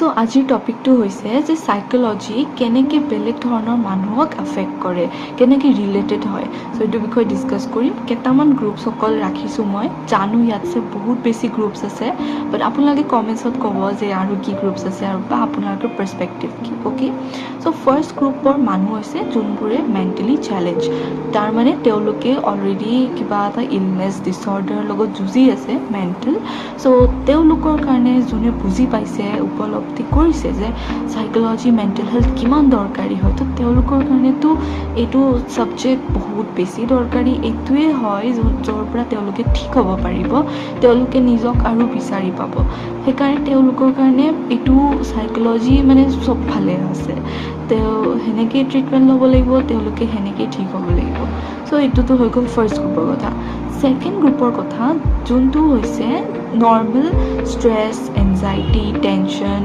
তো আজিৰ টপিকটো হৈছে যে সাইকোলজি কেনেকৈ বেলেগ ধৰণৰ মানুহক এফেক্ট কৰে, কেনেকৈ ৰিলেটেড হয়। চ' এইটো বিষয়ে ডিছকাছ কৰিম। কেইটামান গ্ৰুপছ অকল ৰাখিছোঁ মই, জানো ইয়াতছে বহুত বেছি গ্ৰুপছ আছে, বাট আপোনালোকে কমেণ্টছত ক'ব যে আৰু কি গ্ৰুপছ আছে আৰু বা আপোনালোকৰ পাৰ্চপেক্টিভ কি। অ'কে, চ' ফাৰ্ষ্ট গ্ৰুপৰ মানুহ হৈছে যোনবোৰে মেণ্টেলি চেলেঞ্জ, তাৰমানে তেওঁলোকে অলৰেডি কিবা এটা ইলনেছ ডিছঅৰ্ডাৰৰ লগত যুঁজি আছে মেণ্টেল। চ' তেওঁলোকৰ কাৰণে যোনে বুজি পাইছে, উপলব্ধি কৰিছে যে সাইকোলজি মেণ্টেল হেল্থ কিমান দৰকাৰী হয়, তো তেওঁলোকৰ কাৰণেতো এইটো ছাবজেক্ট বহুত বেছি দৰকাৰী। এইটোৱে হয় য'ৰ পৰা তেওঁলোকে ঠিক হ'ব পাৰিব, তেওঁলোকে নিজক আৰু বিচাৰি পাব। সেইকাৰণে তেওঁলোকৰ কাৰণে এইটো সাইকোলজি মানে চবফালে আছে। সেনেকেই ট্ৰিটমেণ্ট ল'ব লাগিব, তেওঁলোকে সেনেকেই ঠিক হ'ব লাগিব। চ' এইটোতো হৈ গ'ল ফাৰ্ষ্ট গ্ৰুপৰ কথা। ছেকেণ্ড গ্ৰুপৰ কথা যোনটো হৈছে নৰ্মেল ষ্ট্ৰেছ, এনজাইটি, টেনশ্যন